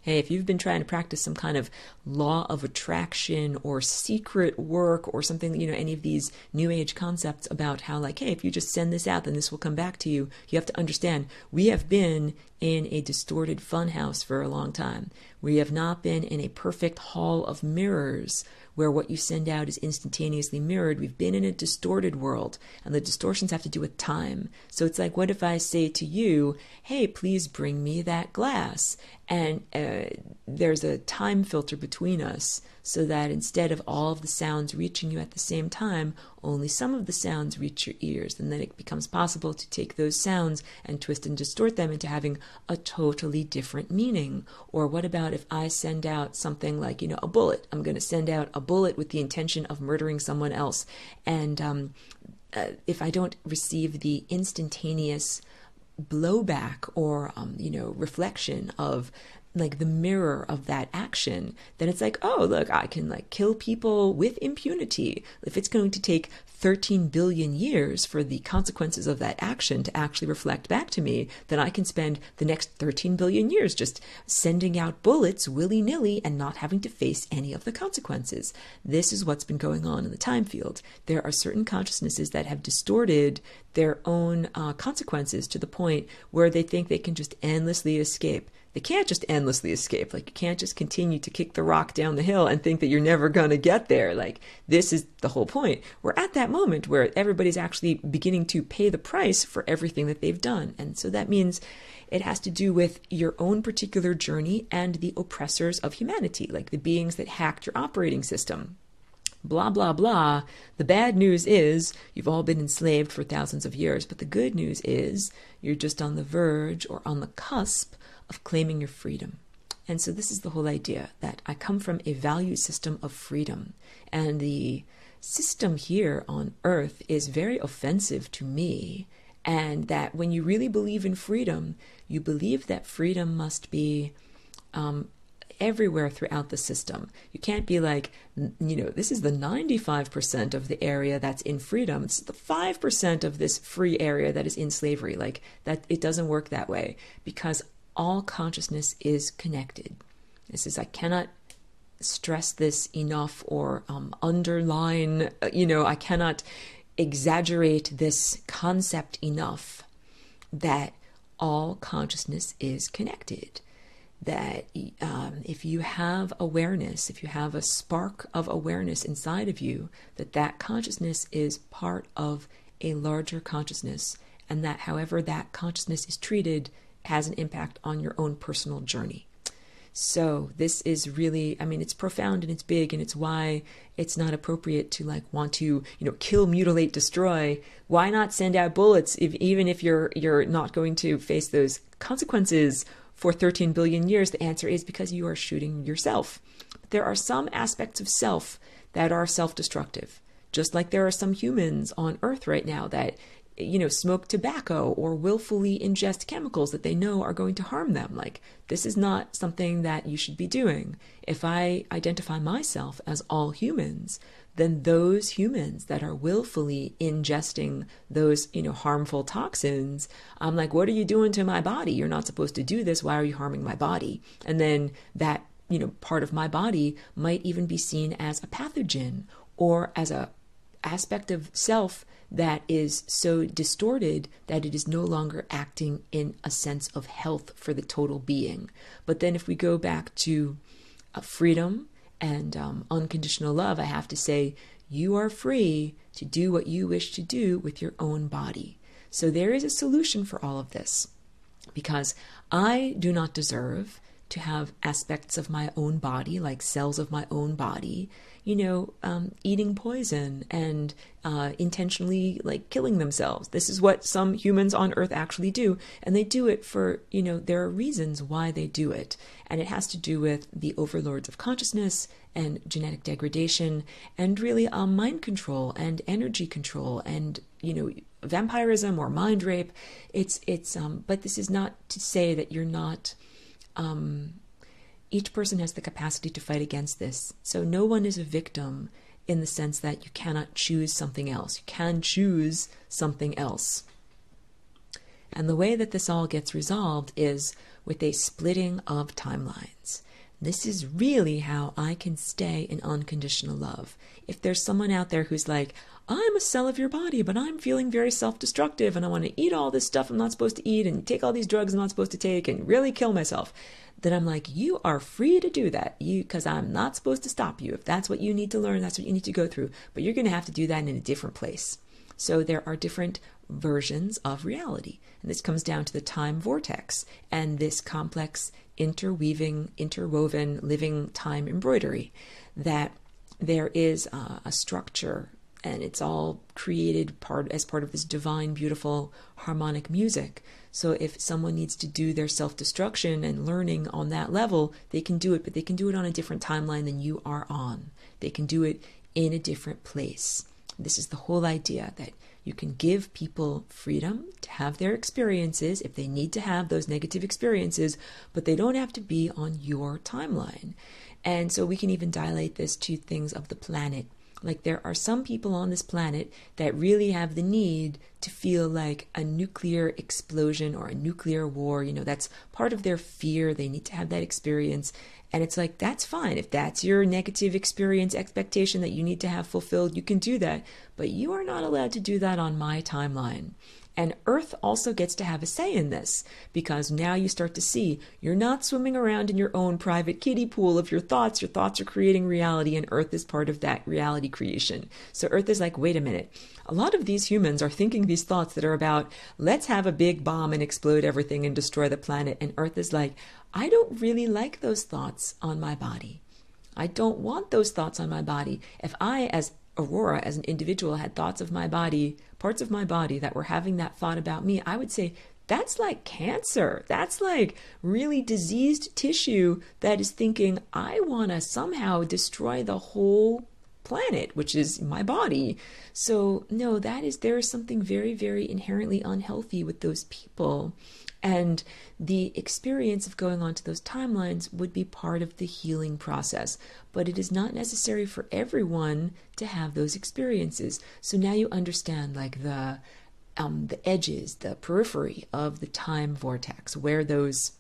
[SPEAKER 1] Hey, if you've been trying to practice some kind of law of attraction or secret work or something, any of these new age concepts about how like, hey, if you just send this out, then this will come back to you. You have to understand, we have been in a distorted funhouse for a long time. We have not been in a perfect hall of mirrors where what you send out is instantaneously mirrored. We've been in a distorted world, and the distortions have to do with time. So it's like, what if I say to you, hey, please bring me that glass? And there's a time filter between us, so that instead of all of the sounds reaching you at the same time, only some of the sounds reach your ears. And then it becomes possible to take those sounds and twist and distort them into having a totally different meaning. Or what about if I send out something like, a bullet? I'm going to send out a bullet with the intention of murdering someone else. And if I don't receive the instantaneous blowback or, reflection of like the mirror of that action, then it's like, oh, look, I can like kill people with impunity. If it's going to take 13 billion years for the consequences of that action to actually reflect back to me, then I can spend the next 13 billion years just sending out bullets willy-nilly and not having to face any of the consequences. This is what's been going on in the time field. There are certain consciousnesses that have distorted their own consequences to the point where they think they can just endlessly escape. They can't just endlessly escape. Like, you can't just continue to kick the rock down the hill and think that you're never going to get there. Like, this is the whole point. We're at that moment where everybody's actually beginning to pay the price for everything that they've done. And so that means it has to do with your own particular journey and the oppressors of humanity, like the beings that hacked your operating system. Blah, blah, blah. The bad news is you've all been enslaved for thousands of years. But the good news is you're just on the verge or on the cusp of claiming your freedom. And so this is the whole idea, that I come from a value system of freedom. And the system here on Earth is very offensive to me And that when you really believe in freedom, you believe that freedom must be everywhere throughout the system. You can't be like, this is the 95% of the area that's in freedom. It's the 5% of this free area that is in slavery. Like that, it doesn't work that way, because all consciousness is connected. I cannot stress this enough or underline, I cannot exaggerate this concept enough, that all consciousness is connected. That if you have awareness, if you have a spark of awareness inside of you, that consciousness is part of a larger consciousness, and that however that consciousness is treated has an impact on your own personal journey. So this is really, it's profound and it's big, and it's why it's not appropriate to want to, kill, mutilate, destroy. Why not send out bullets even if you're not going to face those consequences for 13 billion years? The answer is because you are shooting yourself. There are some aspects of self that are self-destructive, just like there are some humans on Earth right now that smoke tobacco or willfully ingest chemicals that they know are going to harm them. Like, this is not something that you should be doing. If I identify myself as all humans, then those humans that are willfully ingesting those, harmful toxins, I'm like, what are you doing to my body? You're not supposed to do this. Why are you harming my body? And then that, part of my body might even be seen as a pathogen or as a aspect of self that is so distorted that it is no longer acting in a sense of health for the total being. But then if we go back to freedom and unconditional love, I have to say, you are free to do what you wish to do with your own body. So there is a solution for all of this, because I do not deserve to have aspects of my own body, like cells of my own body, eating poison and intentionally killing themselves. This is what some humans on Earth actually do. And they do it for, there are reasons why they do it. And it has to do with the overlords of consciousness and genetic degradation and really mind control and energy control and, vampirism or mind rape. But this is not to say that you're not, each person has the capacity to fight against this. So no one is a victim in the sense that you cannot choose something else. You can choose something else. And the way that this all gets resolved is with a splitting of timelines. This is really how I can stay in unconditional love. If there's someone out there who's like, I'm a cell of your body, but I'm feeling very self-destructive and I want to eat all this stuff I'm not supposed to eat and take all these drugs I'm not supposed to take and really kill myself, then I'm like, you are free to do that, because I'm not supposed to stop you. If that's what you need to learn, that's what you need to go through. But you're going to have to do that in a different place. So there are different versions of reality. And this comes down to the time vortex and this complex interwoven, living time embroidery, that there is a structure, and it's all created as part of this divine, beautiful, harmonic music. So if someone needs to do their self-destruction and learning on that level, they can do it, but they can do it on a different timeline than you are on. They can do it in a different place. This is the whole idea, that you can give people freedom to have their experiences if they need to have those negative experiences, but they don't have to be on your timeline. And so we can even dilate this to things of the planet. Like, there are some people on this planet that really have the need to feel like a nuclear explosion or a nuclear war, that's part of their fear. They need to have that experience. And it's like, that's fine. If that's your negative experience expectation that you need to have fulfilled, you can do that. But you are not allowed to do that on my timeline. And Earth also gets to have a say in this, because now you start to see you're not swimming around in your own private kiddie pool of your thoughts. Your thoughts are creating reality, and Earth is part of that reality creation. So Earth is like, wait a minute. A lot of these humans are thinking these thoughts that are about, let's have a big bomb and explode everything and destroy the planet. And Earth is like, I don't really like those thoughts on my body. I don't want those thoughts on my body. If I, as Aurora, as an individual, had thoughts of my body, parts of my body that were having that thought about me, I would say, that's like cancer. That's like really diseased tissue that is thinking, I want to somehow destroy the whole planet, which is my body. So no, there is something very, very inherently unhealthy with those people. And the experience of going on to those timelines would be part of the healing process. But it is not necessary for everyone to have those experiences. So now you understand like the edges, the periphery of the time vortex, where those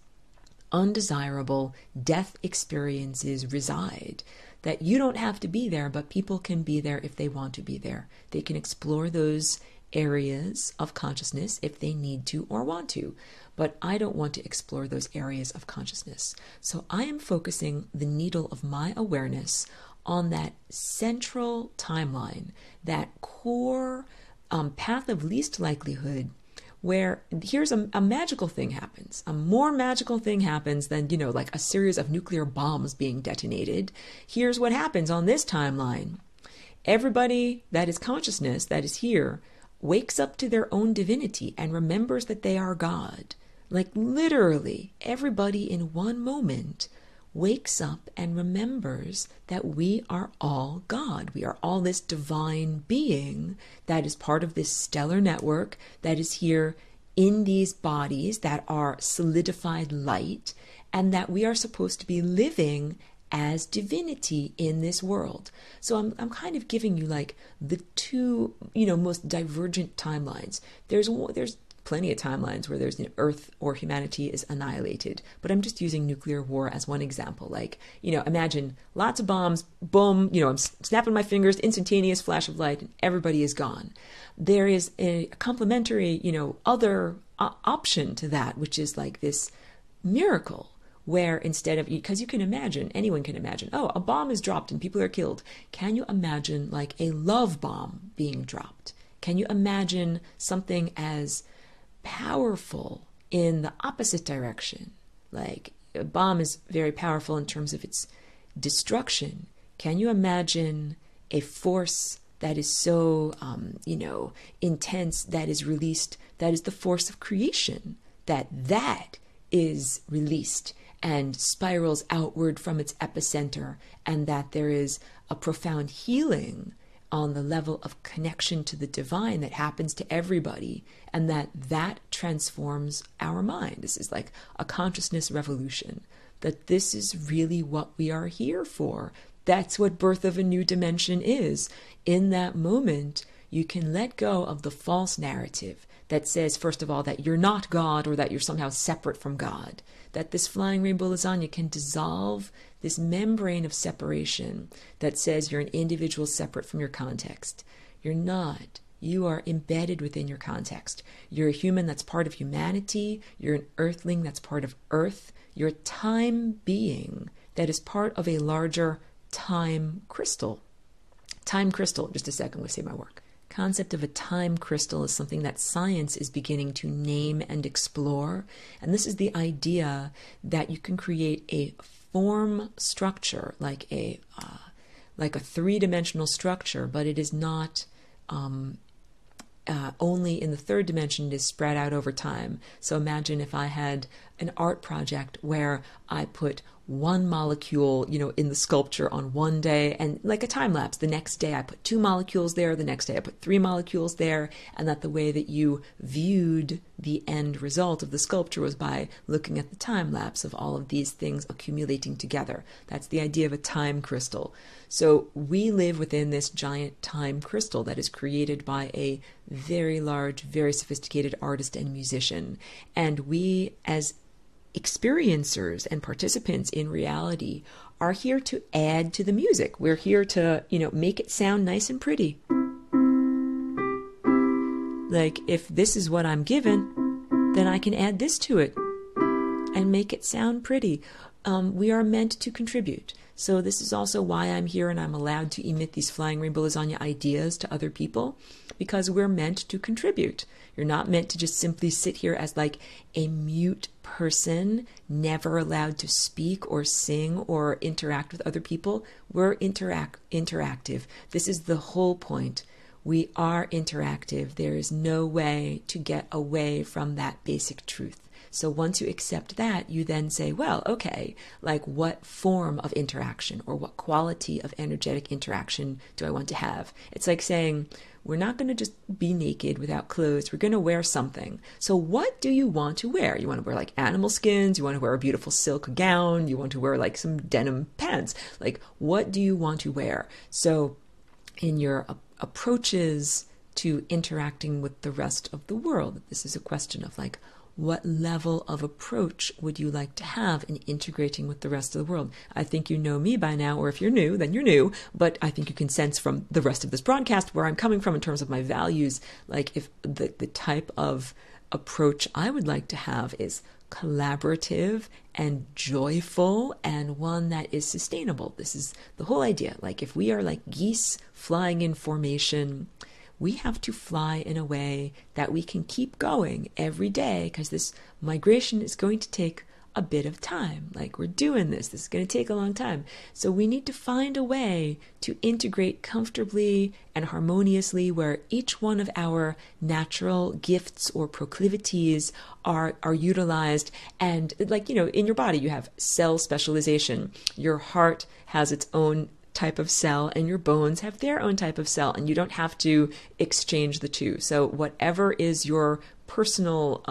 [SPEAKER 1] undesirable death experiences reside. That you don't have to be there, but people can be there if they want to be there. They can explore those areas of consciousness if they need to or want to. But I don't want to explore those areas of consciousness. So I am focusing the needle of my awareness on that central timeline, that core path of least likelihood, where here's a magical thing happens. A more magical thing happens than, like a series of nuclear bombs being detonated. Here's what happens on this timeline. Everybody that is consciousness, that is here, wakes up to their own divinity and remembers that they are God. Like literally, everybody in one moment wakes up and remembers that we are all God. We are all this divine being that is part of this stellar network that is here in these bodies that are solidified light, and that we are supposed to be living as divinity in this world. So I'm kind of giving you like the two, most divergent timelines. There's plenty of timelines where there's Earth or humanity is annihilated, but I'm just using nuclear war as one example. Like, imagine lots of bombs, boom, I'm snapping my fingers, instantaneous flash of light, and everybody is gone. There is a complementary, other option to that, which is like this miracle where instead of, because you can imagine, anyone can imagine, oh, a bomb is dropped and people are killed. Can you imagine like a love bomb being dropped? Can you imagine something as powerful in the opposite direction? Like a bomb is very powerful in terms of its destruction. Can you imagine a force that is so, intense, that is released, that is the force of creation, that is released and spirals outward from its epicenter, and that there is a profound healing on the level of connection to the divine that happens to everybody, and that transforms our mind. This is like a consciousness revolution, that this is really what we are here for. That's what birth of a new dimension is. In that moment, you can let go of the false narrative that says, first of all, that you're not God or that you're somehow separate from God. That this flying rainbow lasagna can dissolve this membrane of separation that says you're an individual separate from your context. You're not. You are embedded within your context. You're a human that's part of humanity. You're an earthling that's part of Earth. You're a time being that is part of a larger time crystal. Time crystal, just a second, let's say my work. Concept of a time crystal is something that science is beginning to name and explore. And this is the idea that you can create a form structure, like a three-dimensional structure, but it is not only in the third dimension. It is spread out over time. So imagine if I had an art project where I put one molecule, in the sculpture on one day, and like a time lapse, the next day I put 2 molecules there, the next day I put 3 molecules there, and that the way that you viewed the end result of the sculpture was by looking at the time lapse of all of these things accumulating together. That's the idea of a time crystal. So we live within this giant time crystal that is created by a very large, very sophisticated artist and musician. And we, as experiencers and participants in reality, are here to add to the music. We're here to, make it sound nice and pretty. Like, if this is what I'm given, then I can add this to it and make it sound pretty. We are meant to contribute. So this is also why I'm here and I'm allowed to emit these flying rainbow lasagna ideas to other people, because we're meant to contribute. You're not meant to just simply sit here as like a mute person, never allowed to speak or sing or interact with other people. We're interactive. This is the whole point. We are interactive. There is no way to get away from that basic truth. So once you accept that, you then say, well, okay, like what form of interaction or what quality of energetic interaction do I want to have? It's like saying, we're not going to just be naked without clothes. We're going to wear something. So what do you want to wear? You want to wear like animal skins? You want to wear a beautiful silk gown? You want to wear like some denim pants? Like, what do you want to wear? So in your approaches to interacting with the rest of the world, this is a question of like, what level of approach would you like to have in integrating with the rest of the world? I think you know me by now, or if you're new, then you're new, but I think you can sense from the rest of this broadcast where I'm coming from in terms of my values, like if the type of approach I would like to have is collaborative and joyful and one that is sustainable. This is the whole idea. Like if we are like geese flying in formation, we have to fly in a way that we can keep going every day, because this migration is going to take a bit of time. Like we're doing this is going to take a long time. So we need to find a way to integrate comfortably and harmoniously where each one of our natural gifts or proclivities are utilized. And like, in your body, you have cell specialization. Your heart has its own type of cell and your bones have their own type of cell, and you don't have to exchange the two. So whatever is your personal,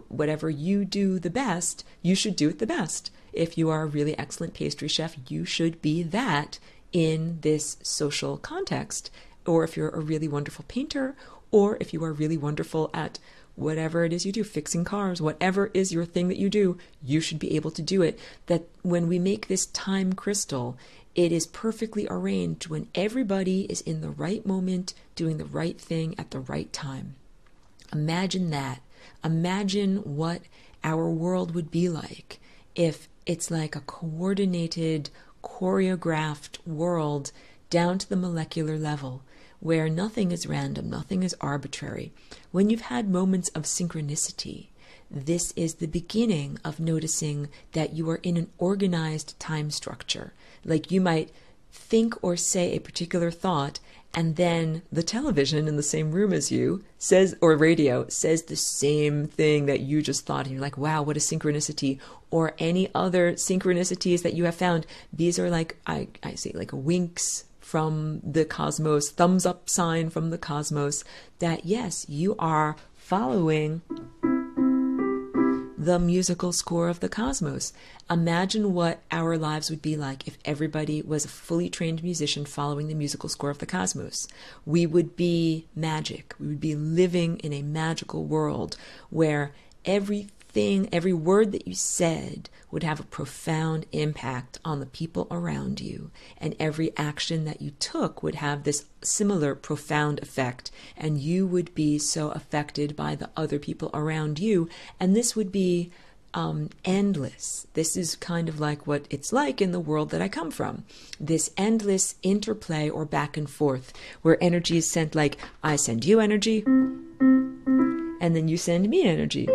[SPEAKER 1] whatever you do the best, you should do it the best. If you are a really excellent pastry chef, you should be that in this social context. Or if you're a really wonderful painter, or if you are really wonderful at whatever it is you do, fixing cars, whatever is your thing that you do, you should be able to do it. That when we make this time crystal, it is perfectly arranged when everybody is in the right moment, doing the right thing at the right time. Imagine that. Imagine what our world would be like if it's like a coordinated, choreographed world down to the molecular level, where nothing is random, nothing is arbitrary. When you've had moments of synchronicity, this is the beginning of noticing that you are in an organized time structure. Like you might think or say a particular thought, and then the television in the same room as you says, or radio says the same thing that you just thought. And you're like, wow, what a synchronicity. Or any other synchronicities that you have found. These are like, I say like winks from the cosmos, thumbs up sign from the cosmos, that yes, you are following the musical score of the cosmos. Imagine what our lives would be like if everybody was a fully trained musician following the musical score of the cosmos. We would be magic. We would be living in a magical world where every word that you said would have a profound impact on the people around you, and every action that you took would have this similar profound effect, and you would be so affected by the other people around you, and this would be endless. This is kind of like what it's like in the world that I come from. This endless interplay or back and forth where energy is sent, like I send you energy, and then you send me energy.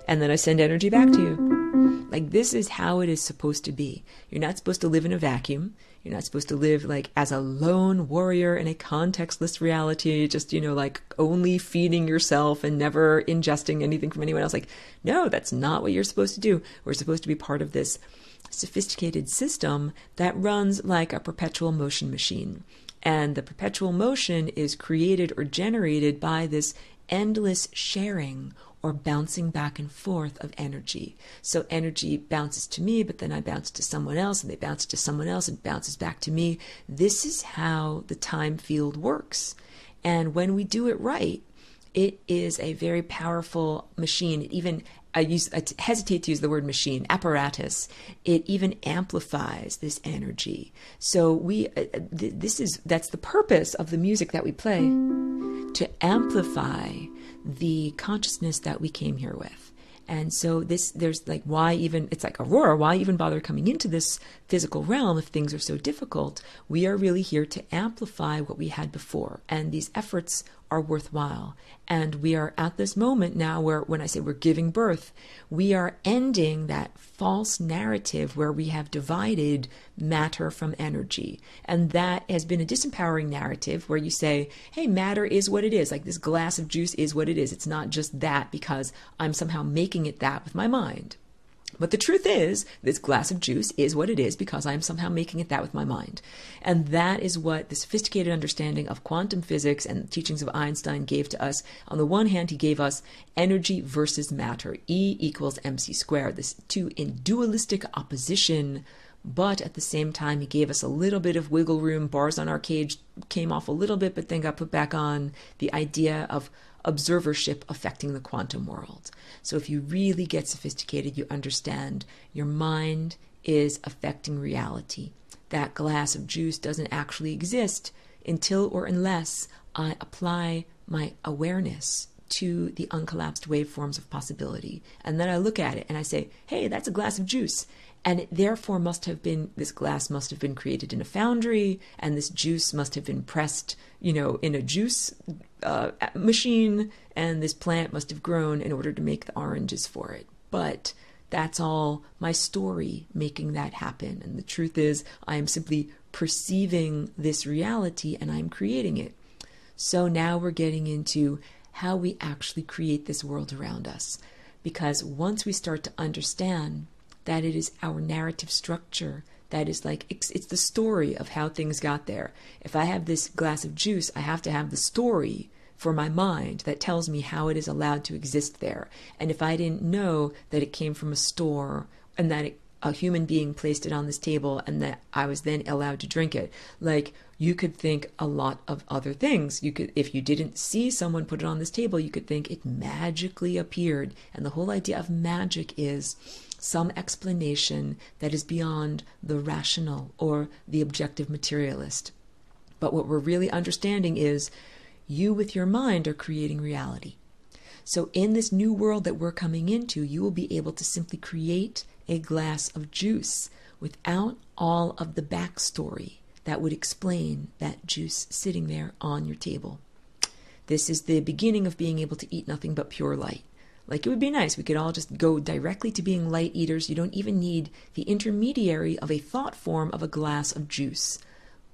[SPEAKER 1] And then I send energy back to you. Like this is how it is supposed to be. You're not supposed to live in a vacuum. You're not supposed to live like as a lone warrior in a contextless reality, just, like only feeding yourself and never ingesting anything from anyone else. Like, no, that's not what you're supposed to do. We're supposed to be part of this sophisticated system that runs like a perpetual motion machine. And the perpetual motion is created or generated by this endless sharing or bouncing back and forth of energy. So energy bounces to me, but then I bounce to someone else, and they bounce to someone else, and bounces back to me. This is how the time field works. And when we do it right, it is a very powerful machine. It even, I hesitate to use the word machine, apparatus. It even amplifies this energy. So that's the purpose of the music that we play, to amplify the consciousness that we came here with. And so there's like, it's like, Aurora, why even bother coming into this physical realm if things are so difficult? We are really here to amplify what we had before. And these efforts are worthwhile. And we are at this moment now where, when I say we're giving birth, we are ending that false narrative where we have divided matter from energy. And that has been a disempowering narrative where you say, hey, matter is what it is. Like this glass of juice is what it is. It's not just that because I'm somehow making it that with my mind. But the truth is, this glass of juice is what it is because I'm somehow making it that with my mind. And that is what the sophisticated understanding of quantum physics and the teachings of Einstein gave to us. On the one hand, he gave us energy versus matter, E equals mc squared, this two in dualistic opposition. But at the same time, he gave us a little bit of wiggle room. Bars on our cage came off a little bit, but then got put back on. The idea of observership affecting the quantum world. So if you really get sophisticated, you understand your mind is affecting reality. That glass of juice doesn't actually exist until or unless I apply my awareness to the uncollapsed waveforms of possibility. And then I look at it and I say, hey, that's a glass of juice. And it therefore this glass must have been created in a foundry, and this juice must have been pressed, in a juice machine, and this plant must have grown in order to make the oranges for it. But that's all my story making that happen. And the truth is, I am simply perceiving this reality and I'm creating it. So now we're getting into how we actually create this world around us. Because once we start to understand that it is our narrative structure that is like, it's the story of how things got there. If I have this glass of juice, I have to have the story for my mind that tells me how it is allowed to exist there. And if I didn't know that it came from a store and that a human being placed it on this table and that I was then allowed to drink it, like, you could think a lot of other things. You could, if you didn't see someone put it on this table, you could think it magically appeared. And the whole idea of magic is some explanation that is beyond the rational or the objective materialist. But what we're really understanding is you with your mind are creating reality. So in this new world that we're coming into, you will be able to simply create a glass of juice without all of the backstory that would explain that juice sitting there on your table. This is the beginning of being able to eat nothing but pure light. Like, it would be nice. We could all just go directly to being light eaters. You don't even need the intermediary of a thought form of a glass of juice.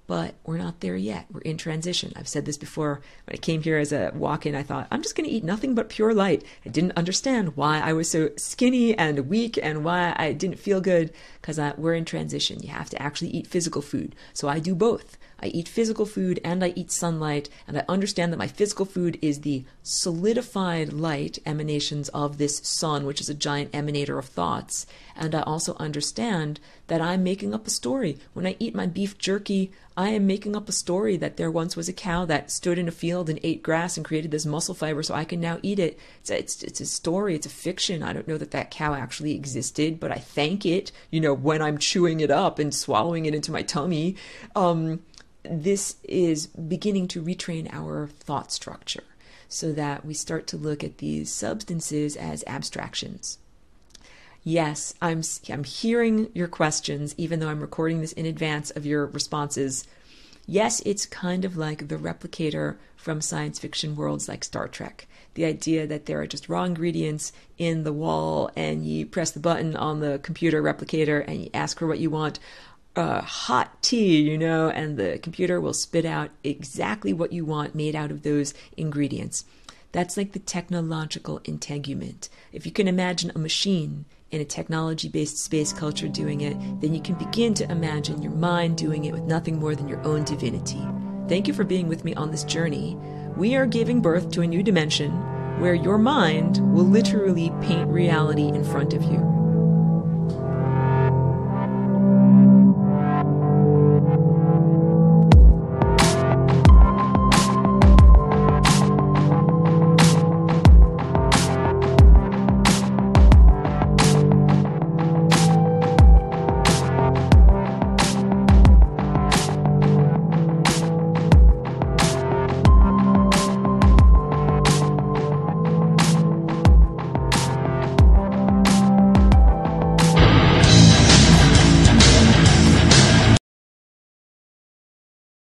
[SPEAKER 1] But we're not there yet. We're in transition. I've said this before. When I came here as a walk-in, I thought, I'm just going to eat nothing but pure light. I didn't understand why I was so skinny and weak and why I didn't feel good, because we're in transition. You have to actually eat physical food. So I do both. I eat physical food and I eat sunlight, and I understand that my physical food is the solidified light emanations of this sun, which is a giant emanator of thoughts. And I also understand that I'm making up a story. When I eat my beef jerky, I am making up a story that there once was a cow that stood in a field and ate grass and created this muscle fiber so I can now eat it. It's a story. It's a fiction. I don't know that that cow actually existed, but I thank it, when I'm chewing it up and swallowing it into my tummy. This is beginning to retrain our thought structure so that we start to look at these substances as abstractions. Yes, I'm hearing your questions, even though I'm recording this in advance of your responses. Yes, it's kind of like the replicator from science fiction worlds like Star Trek. The idea that there are just raw ingredients in the wall and you press the button on the computer replicator and you ask for what you want. Hot tea, and the computer will spit out exactly what you want made out of those ingredients. That's like the technological integument. If you can imagine a machine in a technology-based space culture doing it, then you can begin to imagine your mind doing it with nothing more than your own divinity. Thank you for being with me on this journey. We are giving birth to a new dimension where your mind will literally paint reality in front of you.